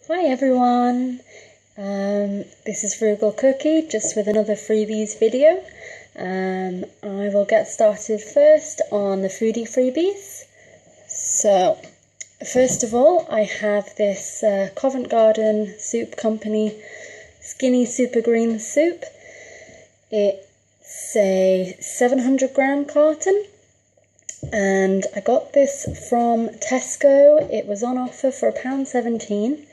Hi everyone, this is Frugal Cookie, just with another Freebies video. I will get started first on the foodie freebies. So, first of all, I have this Covent Garden Soup Company Skinny Super Green Soup. It's a 700 gram carton. And I got this from Tesco. It was on offer for £1.17.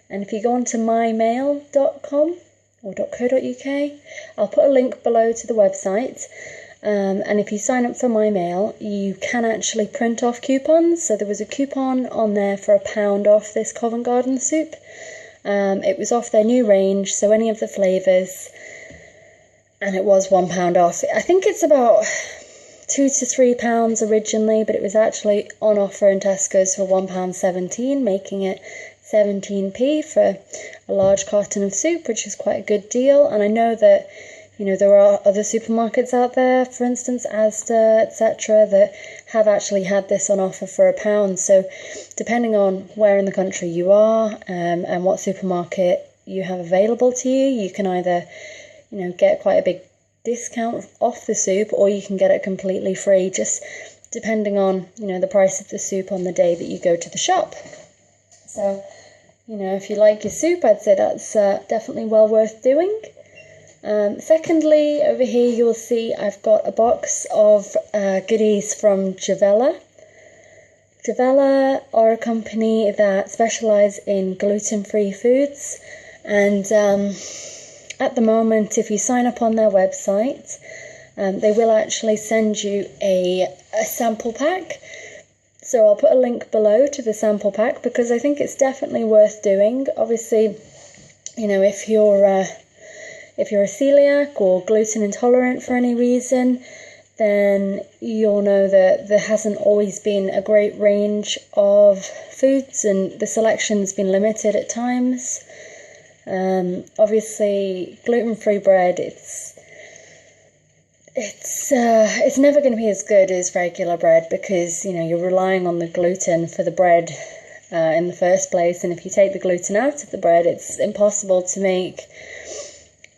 And if you go on to mymail.com or .co.uk, I'll put a link below to the website. And if you sign up for My Mail, you can actually print off coupons. So there was a coupon on there for £1 off this Covent Garden soup. It was off their new range, so any of the flavours. And it was £1 off. I think it's about £2 to £3 originally, but it was actually on offer in Tesco's for £1.17, making it 17p for a large carton of soup, which is quite a good deal. And I know that, you know, there are other supermarkets out there, for instance Asda, etc., that have actually had this on offer for £1. So depending on where in the country you are and what supermarket you have available to you, you can either, you know, get quite a big discount off the soup, or you can get it completely free, just depending on, you know, the price of the soup on the day that you go to the shop. So, you know, if you like your soup, I'd say that's definitely well worth doing. Secondly, over here you'll see I've got a box of goodies from Javella. Javella are a company that specialise in gluten-free foods, and at the moment, if you sign up on their website, they will actually send you a sample pack. So I'll put a link below to the sample pack because I think it's definitely worth doing. Obviously, you know, if you're a celiac or gluten intolerant for any reason, then you'll know that there hasn't always been a great range of foods and the selection's been limited at times. Obviously, gluten-free bread, it's never going to be as good as regular bread because, you know, you're relying on the gluten for the bread in the first place, and if you take the gluten out of the bread, it's impossible to make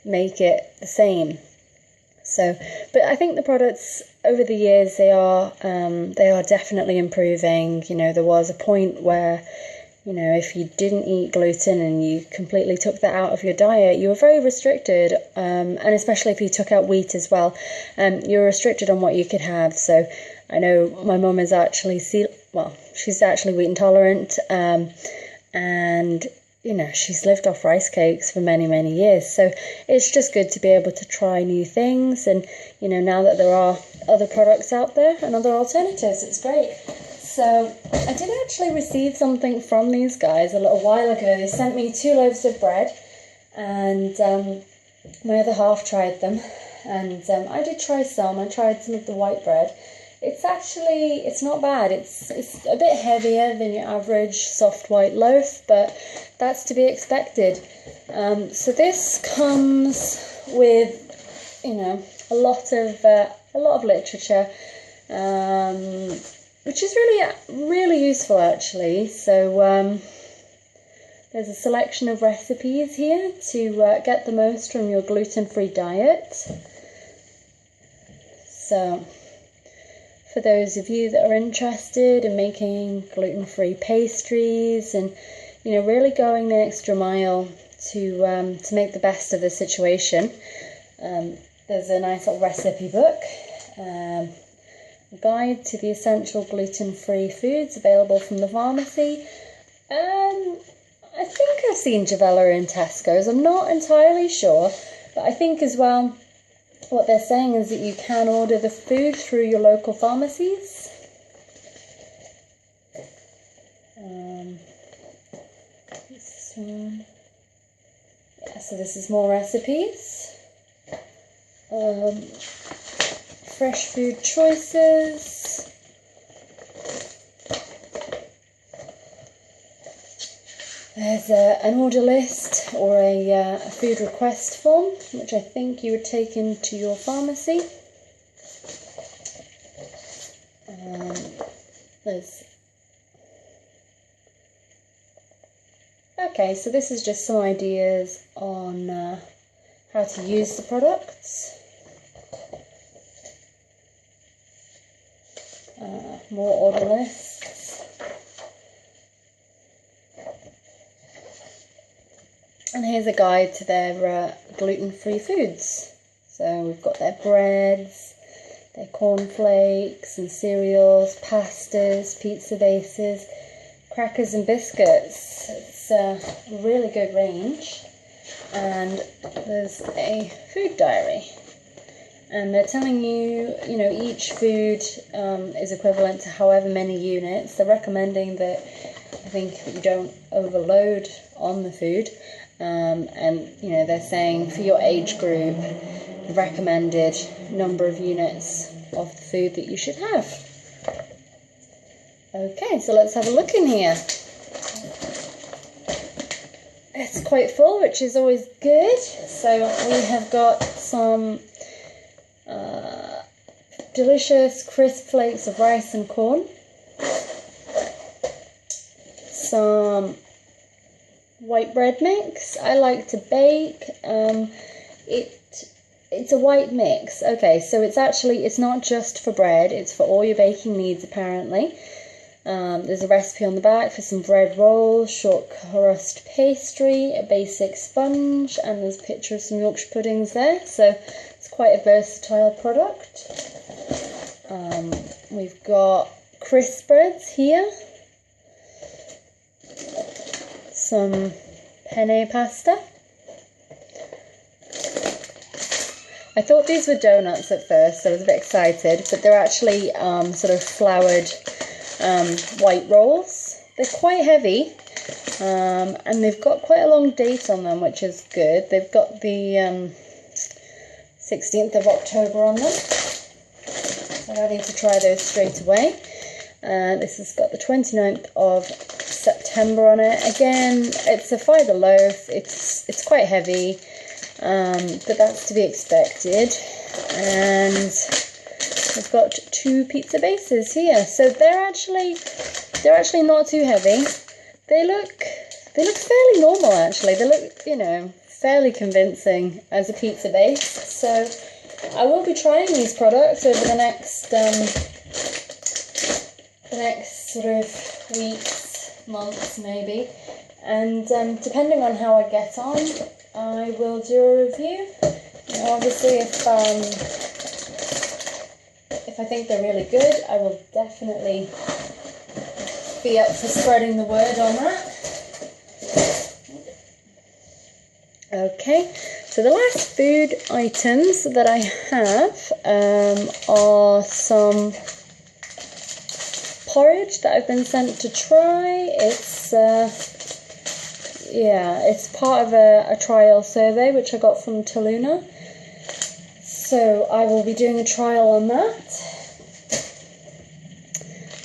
it the same. So, but I think the products over the years, they are definitely improving. You know, there was a point where, you know, if you didn't eat gluten and you completely took that out of your diet, you were very restricted, and especially if you took out wheat as well, you were restricted on what you could have. So I know my mum is actually, she's actually wheat intolerant, and, you know, she's lived off rice cakes for many, many years. So it's just good to be able to try new things, and, you know, now that there are other products out there and other alternatives, it's great. So I did actually receive something from these guys a little while ago. They sent me 2 loaves of bread, and my other half tried them, and I did try some. I tried some of the white bread. It's not bad. It's a bit heavier than your average soft white loaf, but that's to be expected. So this comes with, you know, a lot of literature, which is really useful actually. So there's a selection of recipes here to get the most from your gluten-free diet. So for those of you that are interested in making gluten-free pastries and, you know, really going the extra mile to make the best of the situation, there's a nice little recipe book. Guide to the essential gluten-free foods available from the pharmacy. I think I've seen Javella in Tesco's. I'm not entirely sure, but I think as well what they're saying is that you can order the food through your local pharmacies. This one. Yeah, so this is more recipes. Fresh food choices. There's an order list or a food request form, which I think you would take into your pharmacy. There's Okay, so this is just some ideas on how to use the products. More order lists. And here's a guide to their gluten-free foods. So we've got their breads, their cornflakes and cereals, pastas, pizza bases, crackers and biscuits. It's a really good range. And there's a food diary. And they're telling you, you know, each food is equivalent to however many units. They're recommending that, I think, you don't overload on the food. And, you know, they're saying for your age group, the recommended number of units of the food that you should have. Okay, so let's have a look in here. It's quite full, which is always good. So we have got some delicious crisp flakes of rice and corn, some white bread mix. I like to bake. It's a white mix. Okay, so it's not just for bread, it's for all your baking needs apparently. There's a recipe on the back for some bread rolls, short crust pastry, a basic sponge, and there's a picture of some Yorkshire puddings there. So it's quite a versatile product. We've got crisp breads here, some penne pasta. I thought these were donuts at first, so I was a bit excited, but they're actually sort of floured white rolls. They're quite heavy, and they've got quite a long date on them, which is good. They've got the 16th of October on them. I'm ready to try those straight away. This has got the 29th of September on it. Again, it's a fibre loaf. It's quite heavy, but that's to be expected. And we've got 2 pizza bases here, so they're actually not too heavy. They look fairly normal actually. They look, you know, fairly convincing as a pizza base. So I will be trying these products over the next sort of weeks, months maybe, and depending on how I get on, I will do a review. You know, obviously, if I think they're really good, I will definitely be up for spreading the word on that. Okay, so the last food items that I have are some porridge that I've been sent to try. It's part of a trial survey which I got from Taluna. So I will be doing a trial on that.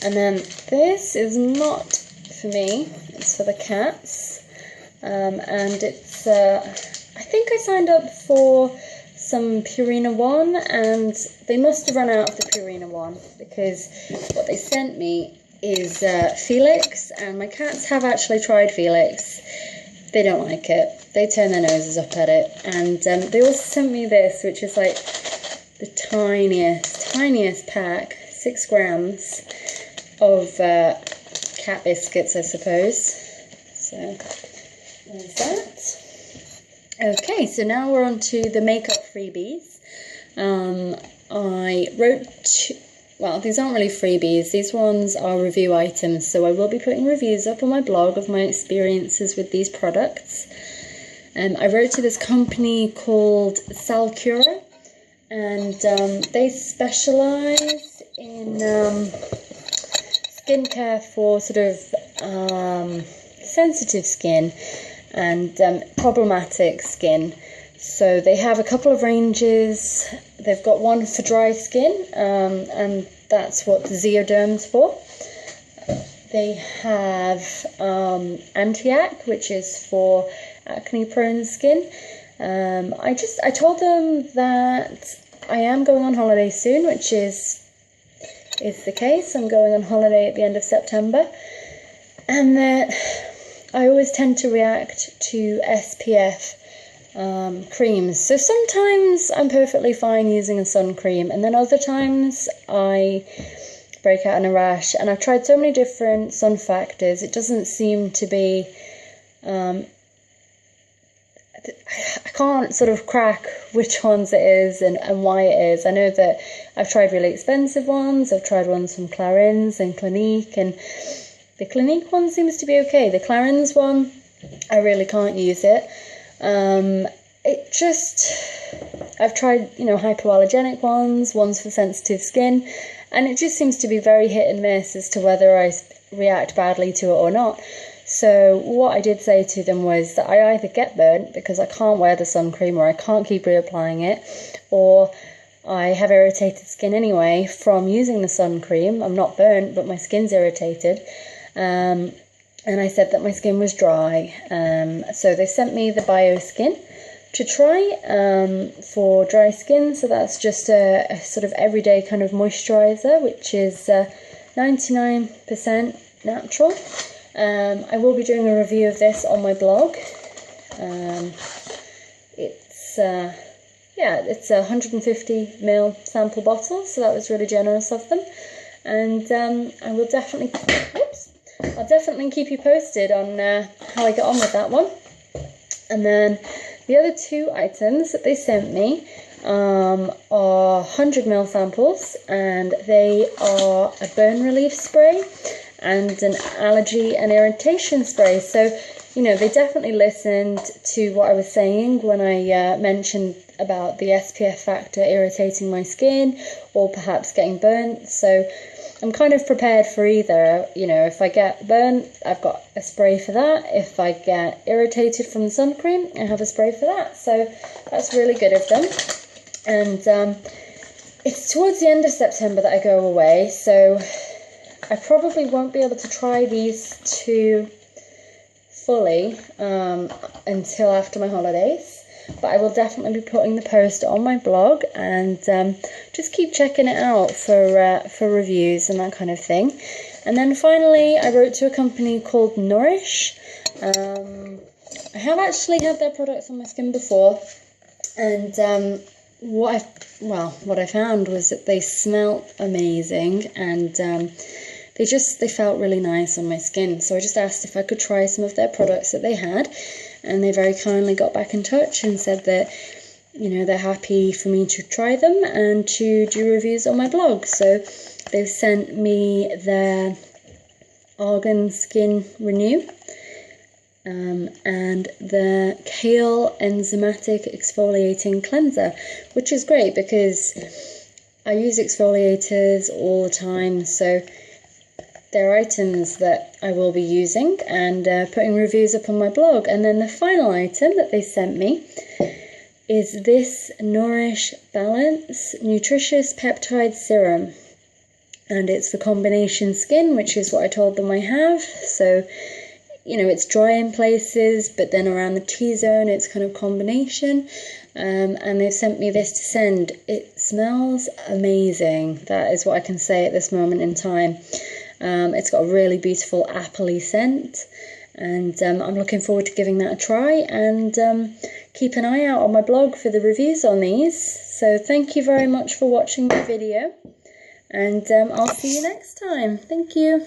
And then this is not for me, it's for the cats. And it's, I think I signed up for some Purina 1, and they must have run out of the Purina 1, because what they sent me is Felix, and my cats have actually tried Felix. They don't like it. They turn their noses up at it. And they also sent me this, which is like the tiniest pack, 6 grams of cat biscuits, I suppose. So there's that. Okay, so now we're on to the makeup freebies. I wrote, well, these aren't really freebies, these ones are review items, so I will be putting reviews up on my blog of my experiences with these products. I wrote to this company called Salcura, and they specialise in skincare for sort of sensitive skin and problematic skin. So they have a couple of ranges. They've got one for dry skin, and that's what the Zeoderm's for. They have Anti-Acne, which is for acne-prone skin. I told them that I am going on holiday soon, which is the case. I'm going on holiday at the end of September, and that I always tend to react to SPF creams. So sometimes I'm perfectly fine using a sun cream, and then other times I break out in a rash. And I've tried so many different sun factors, it doesn't seem to be I can't sort of crack which ones it is and why it is. I know that I've tried really expensive ones, I've tried ones from Clarins and Clinique, and the Clinique one seems to be okay. The Clarins one, I really can't use it. I've tried, hypoallergenic ones for sensitive skin, and it just seems to be very hit and miss as to whether I react badly to it or not. So what I did say to them was that I either get burnt because I can't wear the sun cream, or I can't keep reapplying it, or I have irritated skin anyway from using the sun cream. I'm not burnt, but my skin's irritated. And I said that my skin was dry. So they sent me the BioSkin to try for dry skin. So that's just a sort of everyday kind of moisturizer, which is 99% natural. I will be doing a review of this on my blog. It's a 150ml sample bottle, so that was really generous of them. And I'll definitely keep you posted on how I get on with that one. And then the other two items that they sent me are 100ml samples, and they are a burn relief spray and an allergy and irritation spray. So, they definitely listened to what I was saying when I mentioned about the SPF factor irritating my skin or perhaps getting burnt. So I'm kind of prepared for either. If I get burnt, I've got a spray for that. If I get irritated from the sun cream, I have a spray for that. So that's really good of them. And it's towards the end of September that I go away, so I probably won't be able to try these two fully until after my holidays, but I will definitely be putting the post on my blog, and just keep checking it out for reviews and that kind of thing. And then finally, I wrote to a company called Nourish. I have actually had their products on my skin before, and what I found was that they smelled amazing, and they felt really nice on my skin. So I just asked if I could try some of their products that they had, and they very kindly got back in touch and said that they're happy for me to try them and to do reviews on my blog. So they've sent me their Argan Skin Renew and the Kale Enzymatic Exfoliating Cleanser, which is great because I use exfoliators all the time, so they're items that I will be using and putting reviews up on my blog. And then the final item that they sent me is this Nourish Balance Nutritious Peptide Serum, and it's for combination skin, which is what I told them I have. So it's dry in places, but then around the T-zone it's kind of combination. And they've sent me this to send. It smells amazing. That is what I can say at this moment in time. It's got a really beautiful appley scent, and I'm looking forward to giving that a try, and keep an eye out on my blog for the reviews on these. So thank you very much for watching my video, and I'll see you next time. Thank you.